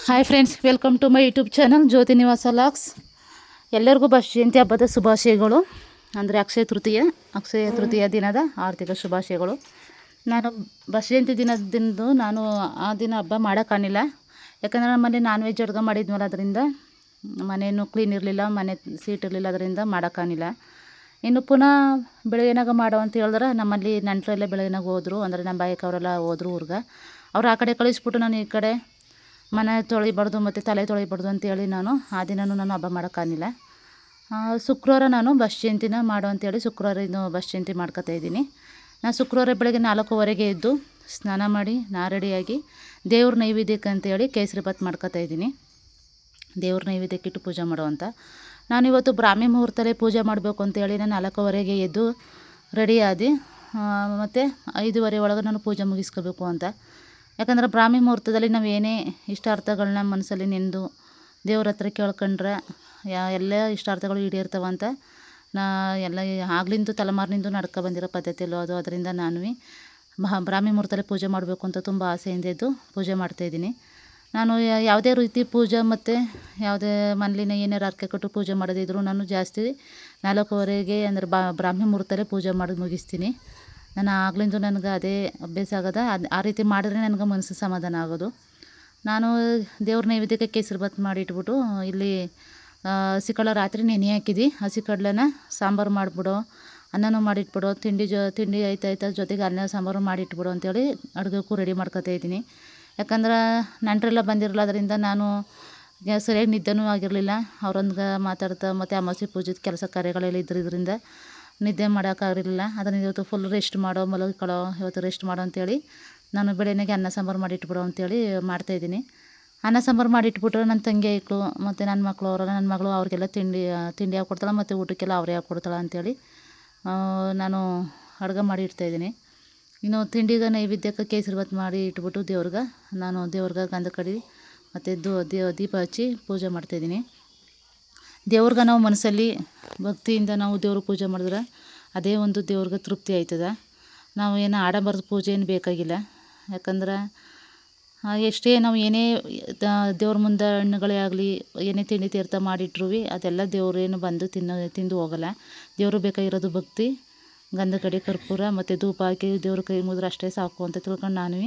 Hi friends, welcome to my YouTube channel Jyothi Nivasa ಲಾಕ್ಸ್. ಎಲ್ಲರಿಗೂ ಜಯಂತಿ ಹಬ್ಬದ ಶುಭಾಶಯಗಳು. ಅಂದರೆ ಅಕ್ಷಯ ತೃತೀಯ ದಿನದ ಆರ್ಥಿಕ ಶುಭಾಶಯಗಳು. ನಾನು ಜಯಂತಿ ದಿನದಿಂದ ನಾನು ಆ ದಿನ ಹಬ್ಬ ಮಾಡೋಕ್ಕಾಗಿಲ್ಲ. ಯಾಕಂದರೆ ನಮ್ಮಲ್ಲಿ ನಾನ್ ವೆಜ್ ಅಡುಗೆ ಮಾಡಿದ್ವಲ್ಲ, ಅದರಿಂದ ಮನೆಯೂ ಕ್ಲೀನ್ ಇರಲಿಲ್ಲ, ಮನೆ ಸೀಟ್ ಇರಲಿಲ್ಲ, ಅದರಿಂದ ಮಾಡೋಕ್ಕಾಗಿಲ್ಲ. ಇನ್ನು ಪುನಃ ಬೆಳಗ್ಗೆನಾಗ ಮಾಡೋ ಅಂತ ಹೇಳಿದ್ರೆ ನಮ್ಮಲ್ಲಿ ನೆಂಟರೆಲ್ಲ ಬೆಳಗ್ಗೆನಾಗ ಹೋದರು. ಅಂದರೆ ನಮ್ಮ ಬಾಯಕವರೆಲ್ಲ ಹೋದರು ಊರಿಗೆ. ಅವ್ರು ಆ ಕಡೆ ಕಳಿಸ್ಬಿಟ್ಟು ನಾನು ಈ ಕಡೆ ಮನೆ ತೊಳಿಬಾರ್ದು ಮತ್ತು ತಲೆ ತೊಳಿಬಾರ್ದು ಅಂತೇಳಿ ನಾನು ಆ ದಿನವೂ ನಾನು ಹಬ್ಬ ಮಾಡೋಕ್ಕಾಗಿಲ್ಲ. ಶುಕ್ರವಾರ ನಾನು ಜಯಂತಿನ ಮಾಡು ಅಂತೇಳಿ ಶುಕ್ರವಾರ ಇದು ಜಯಂತಿ ಮಾಡ್ಕೊತಾಯಿದ್ದೀನಿ. ನಾನು ಶುಕ್ರವಾರ ಬೆಳಗ್ಗೆ 4:15ಗೆ ಎದ್ದು ಸ್ನಾನ ಮಾಡಿ ರೆಡಿಯಾಗಿ ದೇವ್ರ ನೈವೇದ್ಯಕ್ಕೆ ಅಂತೇಳಿ ಕೇಸರಿ ಬಾತ್ ಮಾಡ್ಕೊತಾಯಿದ್ದೀನಿ. ದೇವ್ರ ನೈವೇದ್ಯಕ್ಕಿಟ್ಟು ಪೂಜೆ ಮಾಡುವಂಥ ನಾನಿವತ್ತು ಬ್ರಾಹ್ಮಿ ಮುಹೂರ್ತಲ್ಲೇ ಪೂಜೆ ಮಾಡಬೇಕು ಅಂತೇಳಿ ನಾನು 4:15ಗೆ ಎದ್ದು ರೆಡಿಯಾದಿ ಮತ್ತು 5:15 ಒಳಗೆ ನಾನು ಪೂಜೆ ಮುಗಿಸ್ಕೋಬೇಕು ಅಂತ. ಯಾಕಂದರೆ ಬ್ರಾಹ್ಮಿ ಮುಹೂರ್ತದಲ್ಲಿ ನಾವು ಏನೇ ಇಷ್ಟಾರ್ಥಗಳನ್ನ ಮನಸ್ಸಲ್ಲಿ ನೆನೆದು ದೇವ್ರ ಹತ್ರ ಕೇಳ್ಕೊಂಡ್ರೆ ಎಲ್ಲ ಇಷ್ಟಾರ್ಥಗಳು ಈಡೇರ್ತವಂತ ಎಲ್ಲ ಆಗ್ಲಿಂದ ತಲೆಮಾರಿನಿಂದ ನಡ್ಕೊ ಬಂದಿರೋ ಪದ್ಧತಿಯಲ್ಲೋ ಅದು. ಅದರಿಂದ ನಾನು ಬ್ರಾಹ್ಮಿ ಮುಹೂರ್ತದಲ್ಲಿ ಪೂಜೆ ಮಾಡಬೇಕು ಅಂತ ತುಂಬ ಆಸೆಯಿಂದ ಇದ್ದು ಪೂಜೆ ಮಾಡ್ತಾಯಿದ್ದೀನಿ. ನಾನು ಯಾವುದೇ ರೀತಿ ಪೂಜೆ ಮತ್ತು ಯಾವುದೇ ಮನೇಲಿನ ಏನಾರು ಹರಕೆ ಕೊಟ್ಟು ಪೂಜೆ ಮಾಡೋದಿದ್ರು ನಾನು ಜಾಸ್ತಿ 4:15ಗೆ ಅಂದರೆ ಬ್ರಾಹ್ಮಿ ಮುಹೂರ್ತಲ್ಲೇ ಪೂಜೆ ಮಾಡಿ ಮುಗಿಸ್ತೀನಿ. ನಾನು ಆಗ್ಲಿಂದ ನನಗೆ ಅದೇ ಅಭ್ಯಾಸ ಆಗೋದ. ಆ ರೀತಿ ಮಾಡಿದ್ರೆ ನನಗೆ ಮನಸ್ಸು ಸಮಾಧಾನ ಆಗೋದು. ನಾನು ದೇವ್ರ ನೈವೇದ್ಯಕ್ಕೆ ಕೇಸರಿ ಬಾತ್ ಮಾಡಿಟ್ಬಿಟ್ಟು ಇಲ್ಲಿ ಹಸಿ ಕಡಲೆ ರಾತ್ರಿ ನೆನೆ ಹಾಕಿದ್ದು ಹಸಿ ಕಡಲೆನ ಸಾಂಬಾರು ಮಾಡಿಬಿಡು, ಅನ್ನನೂ ಮಾಡಿಟ್ಬಿಡು, ತಿಂಡಿ ಆಯ್ತಾ ಜೊತೆಗೆ ಅನ್ನ ಸಾಂಬಾರು ಮಾಡಿಟ್ಬಿಡು ಅಂತೇಳಿ ಅಡುಗೆಗೂ ರೆಡಿ ಮಾಡ್ಕೊತಾಯಿದ್ದೀನಿ. ಯಾಕಂದ್ರೆ ನೆಂಟರೆಲ್ಲ ಬಂದಿರಲ್ಲ, ಅದರಿಂದ ನಾನು ಸರಿಯಾಗಿ ನಿದ್ದೆನೂ ಆಗಿರಲಿಲ್ಲ. ಅವರೊಂದಿಗೆ ಮಾತಾಡ್ತಾ ಮತ್ತು ಅಮಾವಾಸ್ಯೆ ಪೂಜೆದ ಕೆಲಸ ಕಾರ್ಯಗಳೆಲ್ಲ ಇದ್ರಿಂದ ನಿದ್ದೆ ಮಾಡೋಕ್ಕಾಗಿರಲಿಲ್ಲ. ಅದನ್ನು ಇವತ್ತು ಫುಲ್ ರೆಸ್ಟ್ ಮಲಗಿಕೊಳ್ಳೋ, ಇವತ್ತು ರೆಸ್ಟ್ ಮಾಡೋ ಅಂತೇಳಿ ನಾನು ಬೆಳಗ್ಗೆಗೆ ಅನ್ನ ಸಾಂಬಾರು ಮಾಡಿಟ್ಬಿಡು ಅಂತೇಳಿ ಮಾಡ್ತಾಯಿದ್ದೀನಿ. ಅನ್ನ ಸಾಂಬಾರು ಮಾಡಿಟ್ಬಿಟ್ರೆ ನನ್ನ ತಂಗಿ ಐಕ್ಳು ಮತ್ತು ನನ್ನ ಮಕ್ಕಳು ಅವರೆಲ್ಲ, ನನ್ನ ಮಗಳು ಅವ್ರಿಗೆಲ್ಲ ತಿಂಡಿ ಹಾಕ್ಕೊಡ್ತಾಳೆ ಮತ್ತು ಊಟಕ್ಕೆಲ್ಲ ಅವರೇ ಹಾಕ್ಕೊಡ್ತಾಳೆ ಅಂತೇಳಿ ನಾನು ಅಡುಗೆ ಮಾಡಿ ಇಡ್ತಾಯಿದ್ದೀನಿ. ಇನ್ನು ತಿಂಡಿಗೆ ನೈವೇದ್ಯಕ್ಕೆ ಕೇಸರಿ ಬಾತ್ ಮಾಡಿ ಇಟ್ಬಿಟ್ಟು ನಾನು ದೇವ್ರಿಗೆ ಗಂಧ ಕಡಿ ಮತ್ತು ದೀಪ ಹಚ್ಚಿ ಪೂಜೆ ಮಾಡ್ತಾಯಿದ್ದೀನಿ. ದೇವ್ರಿಗೆ ನಾವು ಮನಸ್ಸಲ್ಲಿ ಭಕ್ತಿಯಿಂದ ನಾವು ದೇವ್ರ ಪೂಜೆ ಮಾಡಿದ್ರೆ ಅದೇ ಒಂದು ದೇವ್ರಿಗೆ ತೃಪ್ತಿ ಆಯ್ತದೆ. ನಾವು ಏನು ಆಡಂಬರದ ಪೂಜೆ ಏನು ಬೇಕಾಗಿಲ್ಲ. ಯಾಕಂದ್ರೆ ಎಷ್ಟೇ ನಾವು ಏನೇ ದೇವ್ರ ಮುಂದೆ ಹಣ್ಣುಗಳೇ ಆಗಲಿ ಏನೇ ತಿಂಡಿ ತೀರ್ಥ ಮಾಡಿಟ್ರೂ ಅದೆಲ್ಲ ದೇವ್ರೇನು ಬಂದು ತಿಂದು ಹೋಗಲ್ಲ. ದೇವರು ಬೇಕಾಗಿರೋದು ಭಕ್ತಿ, ಗಂಧ ಕಡಿ ಕರ್ಪೂರ ಮತ್ತು ಧೂಪ ಹಾಕಿ ದೇವ್ರ ಕೈ ಮುಗಿದ್ರೆ ಅಷ್ಟೇ ಸಾಕು ಅಂತ ತಿಳ್ಕೊಂಡು ನಾನು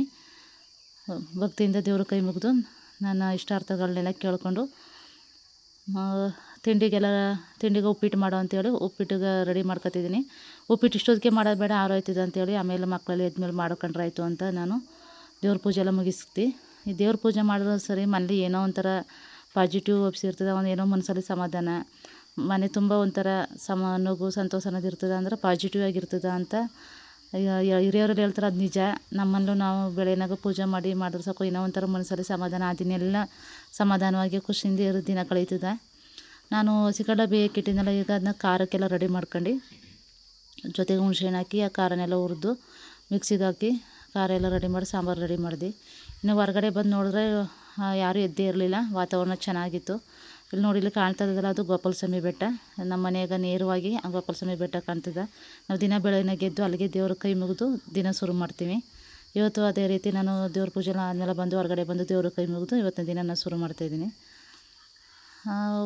ಭಕ್ತಿಯಿಂದ ದೇವ್ರ ಕೈ ಮುಗಿದು ನನ್ನ ಇಷ್ಟಾರ್ಥಗಳನ್ನೆಲ್ಲ ಕೇಳ್ಕೊಂಡು ತಿಂಡಿಗೆ ಉಪ್ಪಿಟ್ಟು ಮಾಡೋ ಅಂತೇಳಿ ಉಪ್ಪಿಟ್ಟಿಗೆ ರೆಡಿ ಮಾಡ್ಕೊತಿದ್ದೀನಿ. ಉಪ್ಪಿಟ್ಟು ಇಷ್ಟೊತ್ತಿಗೆ ಮಾಡೋದು ಬೇಡ, ಆರೋಯ್ತದೆ ಅಂತೇಳಿ ಆಮೇಲೆ ಮಕ್ಕಳೆಲ್ಲ ಎದ್ಮೇಲೆ ಮಾಡ್ಕೊಂಡ್ರೆ ಆಯಿತು ಅಂತ ನಾನು ದೇವ್ರ ಪೂಜೆ ಎಲ್ಲ ಮುಗಿಸ್ತಿ. ಈ ದೇವ್ರ ಪೂಜೆ ಮಾಡಿದ್ರೆ ಸರಿ ಮನೇಲಿ ಏನೋ ಒಂಥರ ಪಾಸಿಟಿವ್ ವಬ್ಸ್ ಇರ್ತದೆ. ಏನೋ ಮನಸ್ಸಲ್ಲಿ ಸಮಾಧಾನ, ಮನೆ ತುಂಬ ಒಂಥರ ನಗು ಸಂತೋಷ ಅನ್ನೋದು ಇರ್ತದೆ. ಅಂದರೆ ಪಾಸಿಟಿವ್ ಆಗಿರ್ತದೆ ಅಂತ ಹಿರಿಯರಲ್ಲಿ ಹೇಳ್ತಾರೆ, ಅದು ನಿಜ. ನಮ್ಮಲ್ಲೂ ನಾವು ಬೆಳೆನಾಗ ಪೂಜೆ ಮಾಡಿದ್ರೆ ಸಾಕು ಏನೋ ಒಂಥರ ಮನಸ್ಸಲ್ಲಿ ಸಮಾಧಾನ. ಆ ದಿನ ಎಲ್ಲ ಸಮಾಧಾನವಾಗಿ ಖುಷಿಯಿಂದ ಇರೋ ದಿನ ಕಳೀತದೆ. ನಾನು ಹಸಿ ಕಡಲೆ ಬೇಯಕ್ಕಿಟ್ಟಿದ್ದೆನಲ್ಲ, ಈಗ ಅದನ್ನ ಖಾರಕ್ಕೆಲ್ಲ ರೆಡಿ ಮಾಡ್ಕೊಂಡು ಜೊತೆಗೆ ಹುಣ್ಸೆಹಣ್ಣು ಹಾಕಿ ಆ ಖಾರನೆಲ್ಲ ಹುರಿದು ಮಿಕ್ಸಿಗೆ ಹಾಕಿ ಖಾರ ಎಲ್ಲ ರೆಡಿ ಮಾಡಿ ಸಾಂಬಾರು ರೆಡಿ ಮಾಡಿದೆ. ಇನ್ನು ಹೊರಗಡೆ ಬಂದು ನೋಡಿದ್ರೆ ಯಾರೂ ಎದ್ದೇ ಇರಲಿಲ್ಲ. ವಾತಾವರಣ ಚೆನ್ನಾಗಿತ್ತು. ಇಲ್ಲಿ ನೋಡಿ, ಇಲ್ಲಿ ಕಾಣ್ತಾ ಇದ್ದಲ್ಲ, ಅದು ಗೋಪಾಲಸ್ವಾಮಿ ಬೆಟ್ಟ. ನಮ್ಮ ಮನೆಯಾಗ ನೇರವಾಗಿ ಆ ಗೋಪಾಲಸ್ವಾಮಿ ಬೆಟ್ಟ ಕಾಣ್ತದೆ. ನಾವು ದಿನ ಬೆಳಗ್ಗೆ ಗೆದ್ದು ಅಲ್ಲಿಗೆ ದೇವ್ರ ಕೈ ಮುಗಿದು ದಿನ ಶುರು ಮಾಡ್ತೀವಿ. ಇವತ್ತು ಅದೇ ರೀತಿ ನಾನು ದೇವ್ರ ಪೂಜೆ ಆದಮೇಲೆ ಬಂದು ಹೊರಗಡೆ ಬಂದು ದೇವ್ರ ಕೈ ಮುಗಿದು ಇವತ್ತಿನ ದಿನ ನಾನು ಶುರು ಮಾಡ್ತಾಯಿದ್ದೀನಿ.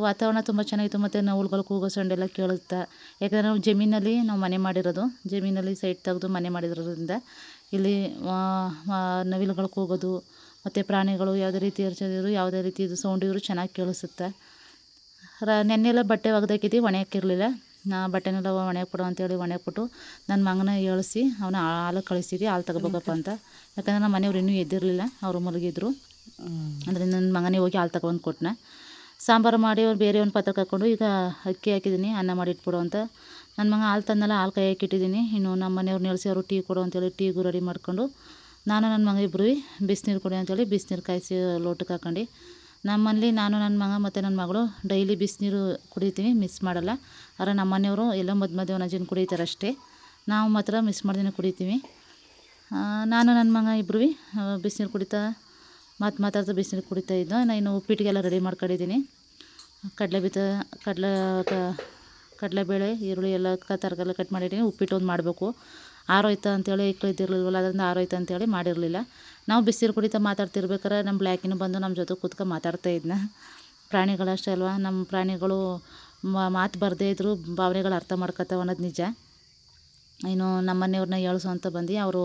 ವಾತಾವರಣ ತುಂಬ ಚೆನ್ನಾಗಿತ್ತು ಮತ್ತು ನವಿಲುಗಳು ಕೂಗೋ ಸೌಂಡ್ ಎಲ್ಲ ಕೇಳುತ್ತಾ. ಯಾಕಂದರೆ ನಾವು ಜಮೀನಲ್ಲಿ ನಾವು ಮನೆ ಮಾಡಿರೋದು, ಜಮೀನಲ್ಲಿ ಸೈಡ್ ತೆಗೆದು ಮನೆ ಮಾಡಿರೋದ್ರಿಂದ ಇಲ್ಲಿ ನವಿಲುಗಳು ಕೂಗೋದು ಮತ್ತು ಪ್ರಾಣಿಗಳು ಯಾವುದೇ ರೀತಿ ಇರ್ತಿದ್ರು, ಯಾವುದೇ ರೀತಿ ಇದು ಸೌಂಡ್ ಇದ್ರು ಚೆನ್ನಾಗಿ ಕೇಳಿಸುತ್ತೆ. ನೆನ್ನೆಲ್ಲ ಬಟ್ಟೆ ಒಗೆದಾಕಿದ್ದು ಒಣ ಹಾಕಿರಲಿಲ್ಲ. ಬಟ್ಟೆನೆಲ್ಲ ಒಣ ಹಾಕ್ಬಿಡು ಅಂತೇಳಿ ಒಣ ಹಾಕ್ಬಿಟ್ಟು ನನ್ನ ಮಗನ ಏಳಿಸಿ ಅವನ ಹಾಲು ಕಳಿಸಿದ್ವಿ, ಹಾಲು ತಗೋಬೇಕಪ್ಪ ಅಂತ. ಯಾಕಂದರೆ ನಮ್ಮ ಮನೆಯವ್ರು ಇನ್ನೂ ಎದ್ದಿರಲಿಲ್ಲ, ಅವರು ಮಲಗಿದ್ರು. ಅಂದರೆ ನನ್ನ ಮಗನೇ ಹೋಗಿ ಹಾಲು ತಗೊಬಂದು ಕೊಟ್ಟನ. ಸಾಂಬಾರು ಮಾಡಿ ಬೇರೆ ಒಂದು ಪಾತ್ರೆ ಹಾಕ್ಕೊಂಡು ಈಗ ಅಕ್ಕಿ ಹಾಕಿದ್ದೀನಿ, ಅನ್ನ ಮಾಡಿಟ್ಬಿಡು ಅಂತ. ನನ್ನ ಮಗ ಹಾಲು ತಂದಲ್ಲ, ಹಾಲು ಕಾಯಿ ಹಾಕಿಟ್ಟಿದ್ದೀನಿ. ಇನ್ನು ನಮ್ಮ ಮನೆಯವ್ರು ನೆಲೆಸಿ ಅವರು ಟೀ ಕೊಡು ಅಂತೇಳಿ ಟೀಗೂ ರೆಡಿ ಮಾಡ್ಕೊಂಡು ನಾನು ನನ್ನ ಮಗ ಇಬ್ಬರು ಬಿಸಿನೀರು ಕೊಡಿ ಅಂತೇಳಿ ಬಿಸಿನೀರು ಕಾಯಿಸಿ ಲೋಟಕ್ಕೆ ಹಾಕೊಂಡು ನಮ್ಮಲ್ಲಿ ನಾನು ನನ್ನ ಮಗ ಮತ್ತು ನನ್ನ ಮಗಳು ಡೈಲಿ ಬಿಸಿನೀರು ಕುಡಿತೀವಿ, ಮಿಸ್ ಮಾಡಲ್ಲ. ಆದರೆ ನಮ್ಮ ಮನೆಯವರು ಎಲ್ಲ ಮಧ್ಯೆ ಒಂದೊಂದು ಜನ ಕುಡಿತಾರೆ ಅಷ್ಟೇ. ನಾವು ಮಾತ್ರ ಮಿಸ್ ಮಾಡ್ದೇ ಕುಡಿತೀವಿ. ನಾನು ನನ್ನ ಮಗ ಇಬ್ಬರು ಬಿಸಿನೀರು ಕುಡಿತಾ ಮಾತಾಡ್ತಾ ಬಿಸಿನೀರು ಕುಡಿತಾ ಇದ್ದೋ. ನಾನು ಉಪ್ಪಿಟ್ಟಿಗೆಲ್ಲ ರೆಡಿ ಮಾಡ್ಕೊಂಡಿದ್ದೀನಿ. ಕಡಲೆಬೇಳೆ ಈರುಳ್ಳಿ ಎಲ್ಲ ತರಕಾರಿ ಕಟ್ ಮಾಡಿದ್ದೀನಿ. ಉಪ್ಪಿಟ್ಟು ಒಂದು ಮಾಡಬೇಕು. ಆರೋಯ್ತು ಅಂತೇಳಿ ಇಕ್ಳು ಇದ್ದಿರಲಿಲ್ವಲ್ಲ, ಅದರಿಂದ ಆರೋಯ್ತು ಅಂತೇಳಿ ಮಾಡಿರಲಿಲ್ಲ. ನಾವು ಬಿಸಿರು ಕುಡಿತಾ ಮಾತಾಡ್ತಿರ್ಬೇಕಾರೆ ನಮ್ಮ ಬ್ಲ್ಯಾಕಿನೂ ಬಂದು ನಮ್ಮ ಜೊತೆ ಕೂತ್ಕೊಂಡು ಮಾತಾಡ್ತಾ ಇದ್ನ. ಪ್ರಾಣಿಗಳಷ್ಟೇ ಅಲ್ವಾ, ನಮ್ಮ ಪ್ರಾಣಿಗಳು ಮಾತು ಬರದೇ ಇದ್ದರೂ ಭಾವನೆಗಳು ಅರ್ಥ ಮಾಡ್ಕೊತಾವೆ ಅನ್ನೋದು ನಿಜ. ಇನ್ನು ನಮ್ಮ ಮನೆಯವ್ರನ್ನ ಏಳ್ಸು ಅಂತ ಬಂದು ಅವರು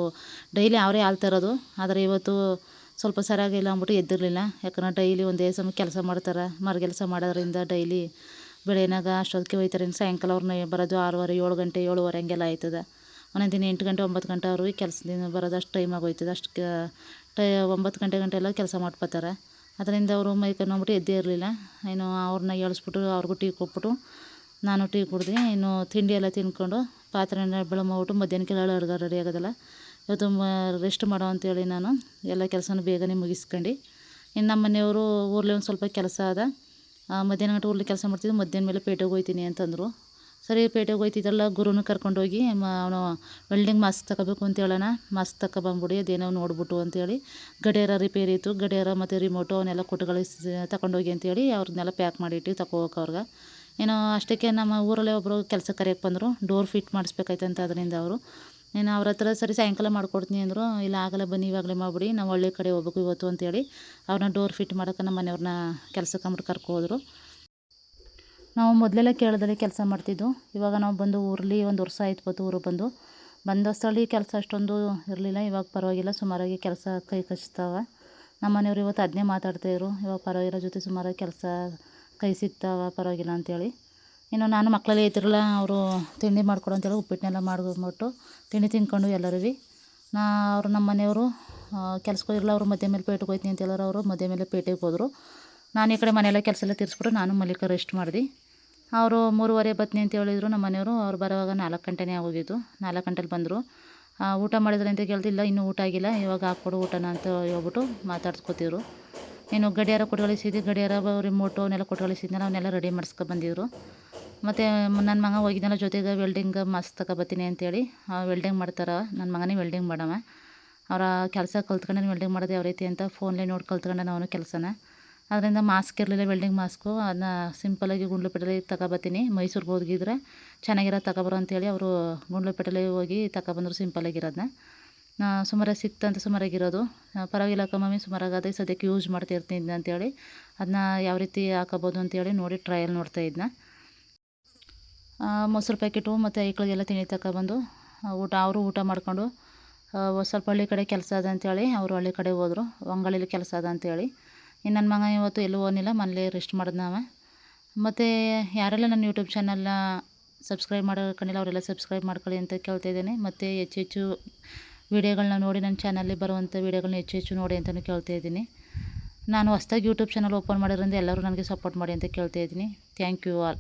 ಡೈಲಿ ಅವರೇ ಹಾಲು ತರೋದು. ಆದರೆ ಇವತ್ತು ಸ್ವಲ್ಪ ಸರಿಯಾಗಿಲ್ಲ ಅಂದ್ಬಿಟ್ಟು ಎದ್ದಿರಲಿಲ್ಲ. ಯಾಕಂದ್ರೆ ಡೈಲಿ ಒಂದೇ ಸಮಯ ಕೆಲಸ ಮಾಡ್ತಾರೆ. ಮರಗೆಲಸ ಮಾಡೋದ್ರಿಂದ ಡೈಲಿ ಬೆಳಗ್ಗೆನಾಗ ಅಷ್ಟೊತ್ತಿಗೆ ಹೋಯ್ತಾರೆ, ಸಾಯಂಕಾಲ ಅವ್ರನ್ನ ಬರೋದು 6:30 7 ಗಂಟೆ 7:30 ಹಂಗೆಲ್ಲ ಆಯ್ತದೆ. ಒಂದೊಂದು ದಿನ 8 ಗಂಟೆ 9 ಗಂಟೆ ಅವ್ರಿಗೆ ಕೆಲಸದಿಂದ ಬರೋದು ಅಷ್ಟು ಟೈಮ್ ಆಗೋಯ್ತದೆ. ಅಷ್ಟು 9 ಗಂಟೆ ಎಲ್ಲ ಕೆಲಸ ಮಾಡ್ಕೋತಾರೆ. ಅದರಿಂದ ಅವರು ಮೈಕಂಡ್ಬಿಟ್ಟು ಎದ್ದೇ ಇರಲಿಲ್ಲ. ಇನ್ನು ಅವ್ರನ್ನ ಏಳಿಸ್ಬಿಟ್ಟು ಅವ್ರಿಗೂ ಟೀ ಕೊಟ್ಬಿಟ್ಟು ನಾನು ಟೀ ಕುಡಿದು ಇನ್ನು ತಿಂಡಿ ಎಲ್ಲ ತಿಂದ್ಕೊಂಡು ಪಾತ್ರೆನ ಬೆಳಗ್ಬಿಟ್ಟು ಮಧ್ಯಾಹ್ನಕ್ಕೆ ಅಡುಗೆ ರೆಡಿ ಆಗೋದಲ್ಲ. ಇವತ್ತು ರೆಸ್ಟ್ ಮಾಡೋ ಅಂತೇಳಿ ನಾನು ಎಲ್ಲ ಕೆಲಸನೂ ಬೇಗನೆ ಮುಗಿಸ್ಕೊಂಡು, ಇನ್ನು ನಮ್ಮ ಮನೆಯವರು ಊರ್ಲಿ ಒಂದು ಸ್ವಲ್ಪ ಕೆಲಸ ಅದ, ಮಧ್ಯಾಹ್ನ ಗಂಟೆ ಊರ್ಲಿ ಕೆಲಸ ಮಾಡ್ತಿದ್ದು ಮಧ್ಯಾಹ್ನ ಮೇಲೆ ಪೇಟೆಗೆ ಹೋಗ್ತೀನಿ ಅಂತಂದರು. ಸರಿ ಪೇಟೆಗೆ ಹೋಗ್ತಿದ್ದಲ್ಲ, ಗುರುನ ಕರ್ಕೊಂಡೋಗಿ ಅವನು ವೆಲ್ಡಿಂಗ್ ಮಾಸ್ಕ್ ತಗೋಬೇಕು ಅಂತ ಹೇಳೋಣ, ಮಾಸ್ಕ್ ತಗೊಬಂದ್ಬಿಡಿ ಅದೇನೋ ನೋಡ್ಬಿಟ್ಟು ಅಂತೇಳಿ. ಗಡಿಯಾರ ರಿಪೇರಿ ಇತ್ತು, ಗಡಿಯಾರ ಮತ್ತು ರಿಮೋಟು ಅವನ್ನೆಲ್ಲ ಕೊಟ್ಟುಗಳಿಸಿ ತಗೊಂಡೋಗಿ ಅಂತೇಳಿ ಅವ್ರನ್ನೆಲ್ಲ ಪ್ಯಾಕ್ ಮಾಡಿಟ್ಟು ತಗೋಬೇಕು ಅವ್ರಿಗೆ. ಏನೋ ಅಷ್ಟಕ್ಕೆ ನಮ್ಮ ಊರಲ್ಲೇ ಒಬ್ಬರು ಕೆಲಸ ಕರೆಯಕ್ಕೆ ಬಂದರು, ಡೋರ್ ಫಿಟ್ ಮಾಡಿಸ್ಬೇಕಾಯ್ತಂತ. ಅದರಿಂದ ಅವರು నేను ಅವ್ರ ಹತ್ರ ಸರಿ ಸಾಯಂಕಾಲ ಮಾಡ್ಕೊಡ್ತೀನಿ ಅಂದರು. ಇಲ್ಲ ಆಗಲ್ಲ ಬನ್ನಿ ಇವಾಗಲೇ ಮಾಡಿಬಿಡಿ, ನಾವು ಹಳ್ಳಿ ಕಡೆ ಹೋಗ್ಬೇಕು ಇವತ್ತು ಅಂತೇಳಿ ಅವ್ರನ್ನ ಡೋರ್ ಫಿಟ್ ಮಾಡೋಕೆ ನಮ್ಮ ಮನೆಯವ್ರನ್ನ ಕೆಲಸಕ್ಕೆ ಅಂದ್ಬಿಟ್ಟು ಕರ್ಕೋದ್ರು. ನಾವು ಮೊದಲೆಲ್ಲ ಕೇಳದಲ್ಲಿ ಕೆಲಸ ಮಾಡ್ತಿದ್ದು, ಇವಾಗ ನಾವು ಬಂದು ಊರಲ್ಲಿ 1 ವರ್ಷ ಆಯ್ತು ಬಂದು ಊರು ಬಂದ ಸ್ಥಳ ಕೆಲಸ ಅಷ್ಟೊಂದು ಇರಲಿಲ್ಲ. ಇವಾಗ ಪರವಾಗಿಲ್ಲ, ಸುಮಾರಾಗಿ ಕೆಲಸ ಕೈ ಕಚ್ತಾವೆ. ನಮ್ಮ ಮನೆಯವರು ಇವತ್ತು ಅದನ್ನೇ ಮಾತಾಡ್ತಾಯಿದ್ರು, ಇವಾಗ ಪರವಾಗಿಲ್ಲ ಜೊತೆ ಸುಮಾರಾಗಿ ಕೆಲಸ ಕೈ ಸಿಗ್ತಾವ ಪರವಾಗಿಲ್ಲ ಅಂತೇಳಿ. ಇನ್ನು ನಾನು ಮಕ್ಕಳೆಲ್ಲ ಇದ್ದಿರಲ್ಲ, ಅವರು ತಿಂಡಿ ಮಾಡ್ಕೊಡು ಅಂತೇಳಿ ಉಪ್ಪಿಟ್ಟನ್ನೆಲ್ಲ ಮಾಡ್ಕೊಂಬಿಟ್ಟು ತಿಂಡಿ ತಿಂದ್ಕೊಂಡು ಎಲ್ಲರೂ ಅವರು ನಮ್ಮ ಮನೆಯವರು ಕೆಲ್ಸಕ್ಕೆ ಹೋಗಿರಲ್ಲ. ಅವರು ಮಧ್ಯ ಮೇಲೆ ಪೇಟೆಗೆ ಹೋಗ್ತೀನಿ ಅಂತ ಹೇಳೋರು, ಅವರು ಮಧ್ಯ ಮೇಲೆ ಪೇಟೆಗೆ ಹೋದರು. ನಾನು ಈ ಕಡೆ ಮನೆಯೆಲ್ಲ ಕೆಲಸ ಎಲ್ಲ ತೀರಿಸ್ಬಿಟ್ಟು ನಾನು ಮಲ್ಲಿಕ ರೆಸ್ಟ್ ಮಾಡಿದೆ. ಅವರು 3:30 ಬರ್ತೀನಿ ಅಂತ ಹೇಳಿದರು ನಮ್ಮ ಮನೆಯವರು. ಅವ್ರು ಬರೋವಾಗ 4 ಗಂಟೆನೇ ಆಗೋಗಿದ್ದು. 4 ಗಂಟೆಲಿ ಬಂದರು. ಊಟ ಮಾಡಿದ್ರೆ ಅಂತ ಕೇಳ್ತಿಲ್ಲ, ಇನ್ನೂ ಊಟ ಆಗಿಲ್ಲ, ಇವಾಗ ಹಾಕ್ಕೊಡು ಊಟನ ಅಂತ ಹೇಳ್ಬಿಟ್ಟು ಮಾತಾಡ್ಸ್ಕೊತಿದ್ರು. ಇನ್ನು ಗಡಿಯಾರ ಕೊಟ್ಗಳಿಸಿದ್ದು, ಗಡಿಯಾರ ರಿಮೋಟು ಅವನ್ನೆಲ್ಲ ಕೊಟ್ಗಳಿಸಿದ್ನಲ್ಲ, ಅವನ್ನೆಲ್ಲ ರೆಡಿ ಮಾಡಿಸ್ಕೊ ಬಂದಿದ್ರು. ಮತ್ತು ನನ್ನ ಮಗ ಹೋಗಿದ್ದೆಲ್ಲ ಜೊತೆಗೆ ವೆಲ್ಡಿಂಗ್ ಮಾಸ್ಕ್ ತಗೊಬತ್ತೀನಿ ಅಂತೇಳಿ ವೆಲ್ಡಿಂಗ್ ಮಾಡ್ತಾರೆ. ನನ್ನ ಮಗನೇ ವೆಲ್ಡಿಂಗ್ ಮಾಡವ. ಅವರ ಕೆಲಸ ಕಲ್ತ್ಕೊಂಡು ವೆಲ್ಡಿಂಗ್ ಮಾಡೋದು ಯಾವ ರೀತಿ ಅಂತ ಫೋನ್ಲೇ ನೋಡಿ ಕಲ್ತ್ಕೊಂಡ ಅವನು ಕೆಲಸನ. ಅದರಿಂದ ಮಾಸ್ಕ್ ಇರಲಿಲ್ಲ, ವೆಲ್ಡಿಂಗ್ ಮಾಸ್ಕು. ಅದನ್ನ ಸಿಂಪಲಾಗಿ ಗುಂಡ್ಲುಪೇಟೆಲಿ ತಗೊಬತ್ತೀನಿ, ಮೈಸೂರಿಗೆ ಹೋಗಿದ್ರೆ ಚೆನ್ನಾಗಿರೋ ತಗೊಬರೋ ಅಂತೇಳಿ ಅವರು ಗುಂಡ್ಲುಪೇಟೆಲಿ ಹೋಗಿ ತಗೊಬಂದರು ಸಿಂಪಲಾಗಿರೋದನ್ನ. ಸುಮಾರಾಗಿ ಸಿಕ್ತಂತ, ಸುಮಾರಾಗಿರೋದು. ಪರವಾಗಿಲ್ಲ ಮಮ್ಮಿ ಸುಮಾರಾಗದೆ, ಸದ್ಯಕ್ಕೆ ಯೂಸ್ ಮಾಡ್ತಿರ್ತೀನಿ ಅಂತೇಳಿ ಅದನ್ನ ಯಾವ ರೀತಿ ಹಾಕೋಬೋದು ಅಂತೇಳಿ ನೋಡಿ ಟ್ರಯಲ್ ನೋಡ್ತಾ ಇದ್ನ. ಮೊಸರು ಪ್ಯಾಕೆಟು ಮತ್ತು ಐಕ್ಳಿಗೆಲ್ಲ ತಿಂಡಿ ತಗೊಬಂದು ಅವರು ಊಟ ಮಾಡ್ಕೊಂಡು ಸ್ವಲ್ಪ ಹಳ್ಳಿ ಕಡೆ ಕೆಲಸ ಅದ ಅಂತೇಳಿ ಅವರು ಹಳ್ಳಿ ಕಡೆ ಹೋದರು. ಅಂಗಡಿಲಿ ಕೆಲಸ ಅದ ಅಂತೇಳಿ. ಇನ್ನು ನನ್ನ ಮಗ ಇವತ್ತು ಎಲ್ಲೂ ಹೋಗಿಲ್ಲ, ಮನೇಲಿ ರೆಸ್ಟ್ ಮಾಡಿದ್ನವ. ಮತ್ತು ಯಾರೆಲ್ಲ ನನ್ನ ಯೂಟ್ಯೂಬ್ ಚಾನಲ್ನ ಸಬ್ಸ್ಕ್ರೈಬ್ ಮಾಡ್ಕೊಂಡಿಲ್ಲ ಅವರೆಲ್ಲ ಸಬ್ಸ್ಕ್ರೈಬ್ ಮಾಡ್ಕೊಳ್ಳಿ ಅಂತ ಕೇಳ್ತಾ ಇದ್ದೇನೆ. ಮತ್ತು ಹೆಚ್ಚು ವೀಡಿಯೋಗಳನ್ನ ನೋಡಿ, ನನ್ನ ಚಾನಲ್ಲಿ ಬರುವಂಥ ವೀಡಿಯೋಗಳನ್ನ ಹೆಚ್ಚು ನೋಡಿ ಅಂತಲೂ ಕೇಳ್ತಾ ಇದ್ದೀನಿ. ನಾನು ಹೊಸ್ದಾಗಿ ಯೂಟ್ಯೂಬ್ ಚಾನಲ್ ಓಪನ್ ಮಾಡಿರೋದ್ರಿಂದ ಎಲ್ಲರೂ ನನಗೆ ಸಪೋರ್ಟ್ ಮಾಡಿ ಅಂತ ಕೇಳ್ತಾ ಇದ್ದೀನಿ. Thank you all.